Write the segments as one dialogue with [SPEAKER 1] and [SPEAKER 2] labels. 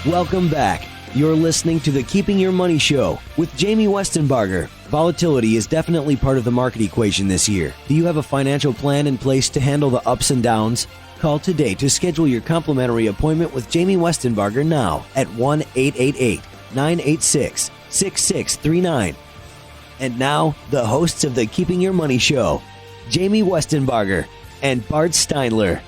[SPEAKER 1] Welcome back. You're listening to the Keeping Your Money Show with Jamie Westenbarger. Volatility is definitely part of the market equation this year. Do you have a financial plan in place to handle the ups and downs? Call today to schedule your complimentary appointment with Jamie Westenbarger now at 1-888-986-6639. And now, the hosts of the Keeping Your Money Show, Jamie Westenbarger and Bart Steinler.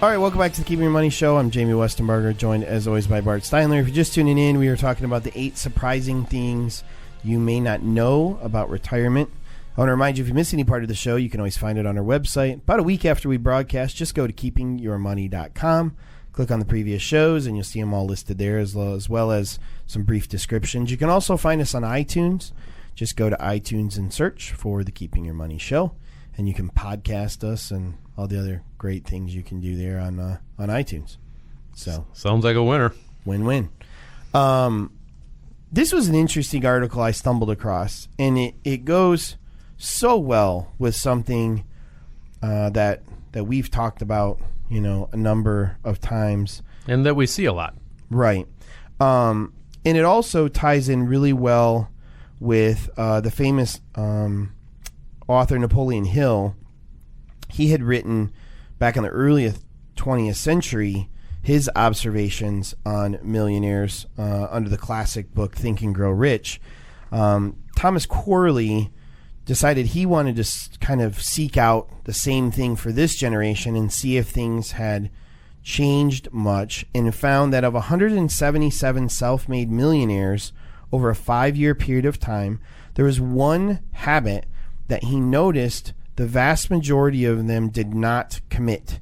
[SPEAKER 2] All right, welcome back to the Keeping Your Money Show. I'm Jamie Westenbarger, joined as always by Bart Steinler. If you're just tuning in, we are talking about the 8 surprising things you may not know about retirement. I want to remind you, if you miss any part of the show, you can always find it on our website. About a week after we broadcast, just go to keepingyourmoney.com, click on the previous shows, and you'll see them all listed there, as well as some brief descriptions. You can also find us on iTunes. Just go to iTunes and search for the Keeping Your Money Show, and you can podcast us and all the other great things you can do there on iTunes. So
[SPEAKER 3] sounds like a winner.
[SPEAKER 2] Win-win. This was an interesting article I stumbled across, and it goes so well with something that we've talked about, a number of times,
[SPEAKER 3] and that we see a lot.
[SPEAKER 2] Right. And it also ties in really well with the famous author Napoleon Hill. He had written back in the early 20th century his observations on millionaires under the classic book Think and Grow Rich. Thomas Corley decided he wanted to kind of seek out the same thing for this generation and see if things had changed much, and found that of 177 self-made millionaires over a 5-year period of time, there was one habit that he noticed the vast majority of them did not commit.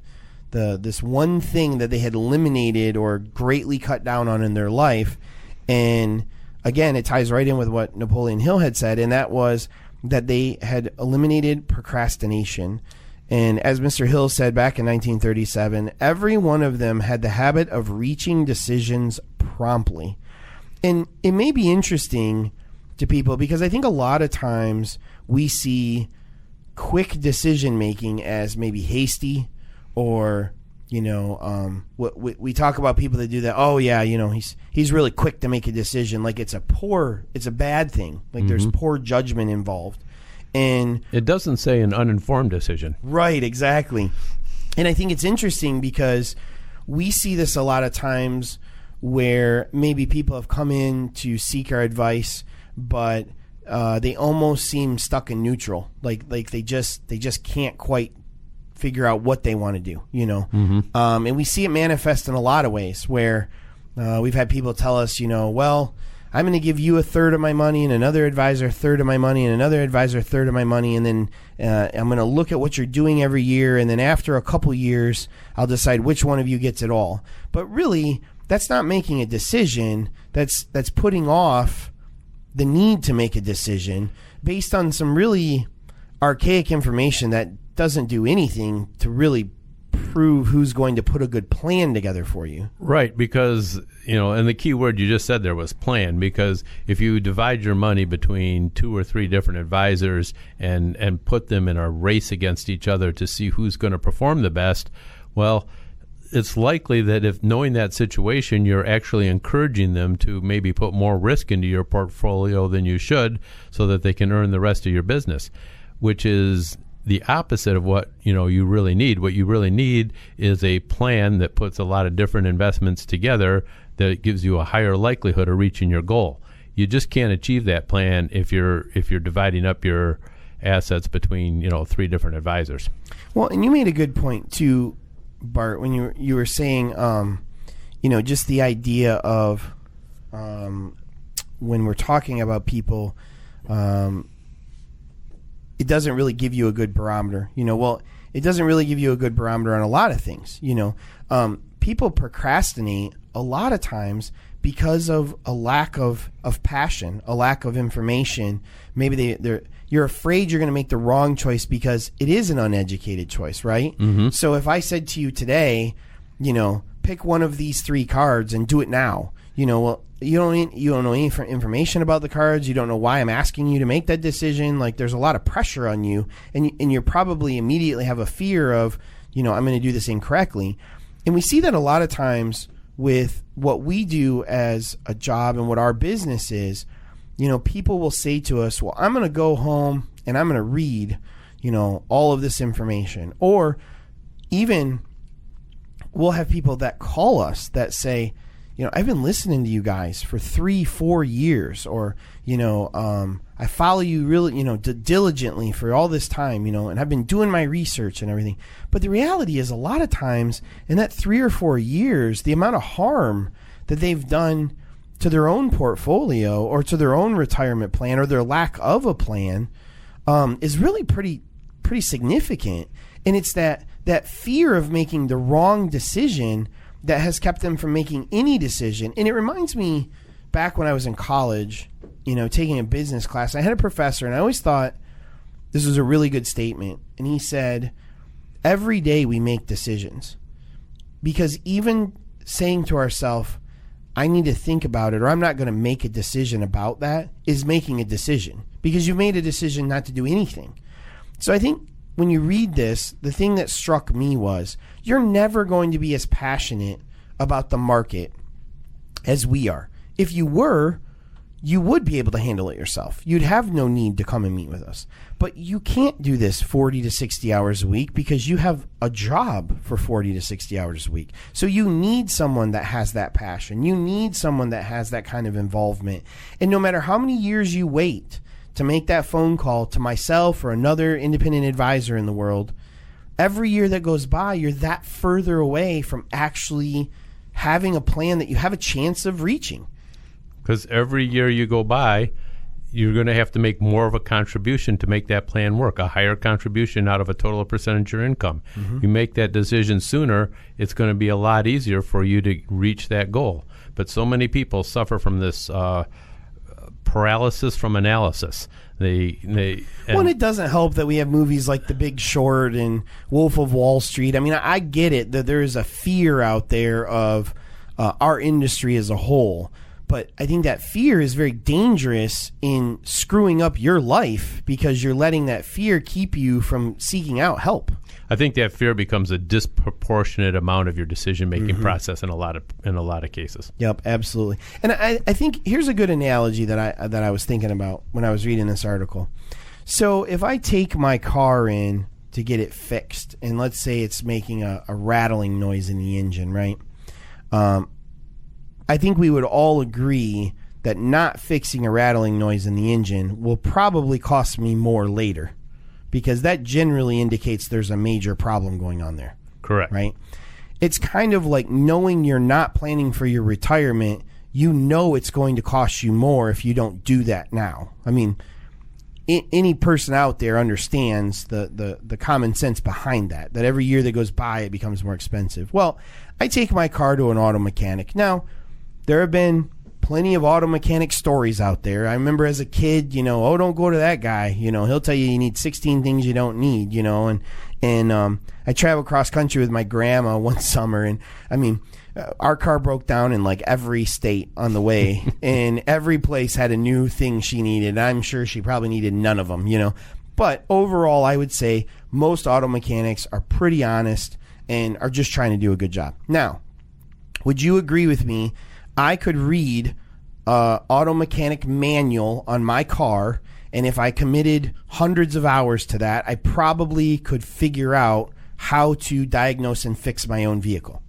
[SPEAKER 2] This one thing that they had eliminated or greatly cut down on in their life. And again, it ties right in with what Napoleon Hill had said, and that was that they had eliminated procrastination. And as Mr. Hill said back in 1937, every one of them had the habit of reaching decisions promptly. And it may be interesting to people because I think a lot of times we see quick decision making as maybe hasty, or we talk about people that do that. Oh yeah, he's really quick to make a decision, like it's a bad thing, like there's poor judgment involved. And
[SPEAKER 3] it doesn't say an uninformed decision.
[SPEAKER 2] Right, exactly. And I think it's interesting because we see this a lot of times where maybe people have come in to seek our advice, but they almost seem stuck in neutral, like they just can't quite figure out what they want to do, and we see it manifest in a lot of ways where we've had people tell us, well, I'm going to give you a third of my money and another advisor a third of my money and another advisor a third of my money, and then I'm going to look at what you're doing every year, and then after a couple years I'll decide which one of you gets it all. But really, that's not making a decision. That's putting off the need to make a decision based on some really archaic information that doesn't do anything to really prove who's going to put a good plan together for you.
[SPEAKER 3] Right, because, and the key word you just said there was plan, because if you divide your money between 2 or 3 different advisors and put them in a race against each other to see who's going to perform the best, well, it's likely that if knowing that situation, you're actually encouraging them to maybe put more risk into your portfolio than you should so that they can earn the rest of your business, which is the opposite of what you really need. What you really need is a plan that puts a lot of different investments together that gives you a higher likelihood of reaching your goal. You just can't achieve that plan if you're dividing up your assets between 3 different advisors.
[SPEAKER 2] Well, and you made a good point too, Bart, when you were saying just the idea of when we're talking about people, it doesn't really give you a good barometer. It doesn't really give you a good barometer on a lot of things. People procrastinate a lot of times because of a lack of passion, a lack of information. Maybe you're afraid you're going to make the wrong choice because it is an uneducated choice, right? Mm-hmm. So if I said to you today, pick one of these 3 cards and do it now, well, you don't know any information about the cards. You don't know why I'm asking you to make that decision. Like, there's a lot of pressure on you, and you probably immediately have a fear of, I'm going to do this incorrectly. And we see that a lot of times with what we do as a job and what our business is. You know, people will say to us, well, I'm going to go home and I'm going to read, you know, all of this information. Or even we'll have people that call us that say, you know, I've been listening to you guys for 3-4 years, or, you know, I follow you really, you know, diligently for all this time, you know, and I've been doing my research and everything. But the reality is a lot of times in that 3 or 4 years, the amount of harm that they've done to their own portfolio or to their own retirement plan or their lack of a plan is really pretty significant. And it's that fear of making the wrong decision that has kept them from making any decision. And it reminds me back when I was in college, you know, taking a business class, I had a professor, and I always thought this was a really good statement. And he said, every day we make decisions, because even saying to ourselves, I need to think about it, or I'm not going to make a decision about that, is making a decision, because you made a decision not to do anything. So I think when you read this, the thing that struck me was you're never going to be as passionate about the market as we are. If you were, you would be able to handle it yourself. You'd have no need to come and meet with us. But you can't do this 40 to 60 hours a week because you have a job for 40 to 60 hours a week. So you need someone that has that passion. You need someone that has that kind of involvement. And no matter how many years you wait to make that phone call to myself or another independent advisor in the world, every year that goes by, you're that further away from actually having a plan that you have a chance of reaching.
[SPEAKER 3] Because every year you go by, you're going to have to make more of a contribution to make that plan work, a higher contribution out of a total percentage of your income. Mm-hmm. You make that decision sooner, it's going to be a lot easier for you to reach that goal. But so many people suffer from this paralysis from analysis.
[SPEAKER 2] Well, and it doesn't help that we have movies like The Big Short and Wolf of Wall Street. I mean, I get it that there is a fear out there of our industry as a whole. But I think that fear is very dangerous in screwing up your life because you're letting that fear keep you from seeking out help.
[SPEAKER 3] I think that fear becomes a disproportionate amount of your decision-making process in a lot of cases.
[SPEAKER 2] Yep, absolutely. And I think here's a good analogy that I was thinking about when I was reading this article. So if I take my car in to get it fixed, and let's say it's making a rattling noise in the engine, right? I think we would all agree that not fixing a rattling noise in the engine will probably cost me more later, because that generally indicates there's a major problem going on there.
[SPEAKER 3] Correct.
[SPEAKER 2] Right? It's kind of like knowing you're not planning for your retirement. You know it's going to cost you more if you don't do that now. I mean, any person out there understands the common sense behind that every year that goes by, it becomes more expensive. Well, I take my car to an auto mechanic. Now, there have been plenty of auto mechanic stories out there. I remember as a kid, you know, don't go to that guy. You know, he'll tell you need 16 things you don't need, you know. And I traveled cross country with my grandma one summer. And, I mean, our car broke down in like every state on the way. And every place had a new thing she needed. I'm sure she probably needed none of them, you know. But overall, I would say most auto mechanics are pretty honest and are just trying to do a good job. Now, would you agree with me? I could read auto mechanic manual on my car, and if I committed hundreds of hours to that, I probably could figure out how to diagnose and fix my own vehicle.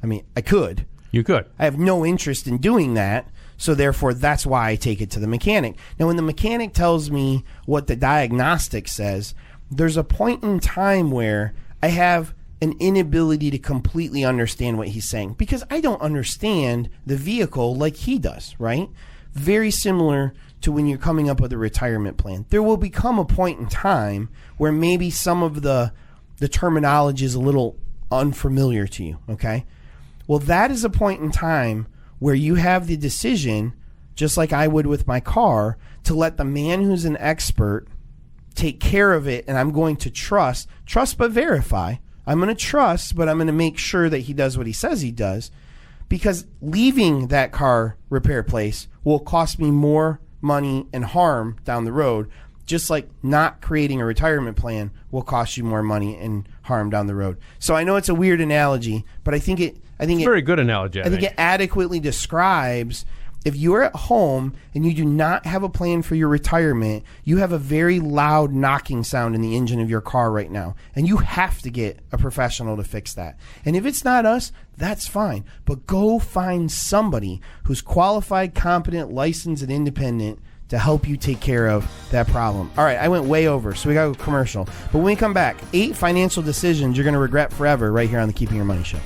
[SPEAKER 2] I mean, I could.
[SPEAKER 3] You could.
[SPEAKER 2] I have no interest in doing that, so therefore that's why I take it to the mechanic. Now, when the mechanic tells me what the diagnostic says, there's a point in time where I have an inability to completely understand what he's saying because I don't understand the vehicle like he does, right? Very similar to when you're coming up with a retirement plan. There will become a point in time where maybe some of the terminology is a little unfamiliar to you, okay? Well, that is a point in time where you have the decision, just like I would with my car, to let the man who's an expert take care of it, and I'm going to trust but verify. I'm going to trust, but I'm going to make sure that he does what he says he does, because leaving that car repair place will cost me more money and harm down the road, just like not creating a retirement plan will cost you more money and harm down the road. So I know it's a weird analogy, but I think it's a
[SPEAKER 3] very good analogy.
[SPEAKER 2] I think it adequately describes if you're at home and you do not have a plan for your retirement, you have a very loud knocking sound in the engine of your car right now. And you have to get a professional to fix that. And if it's not us, that's fine. But go find somebody who's qualified, competent, licensed, and independent to help you take care of that problem. All right, I went way over, so we got to go commercial. But when we come back, 8 financial decisions you're going to regret forever right here on the Keeping Your Money Show.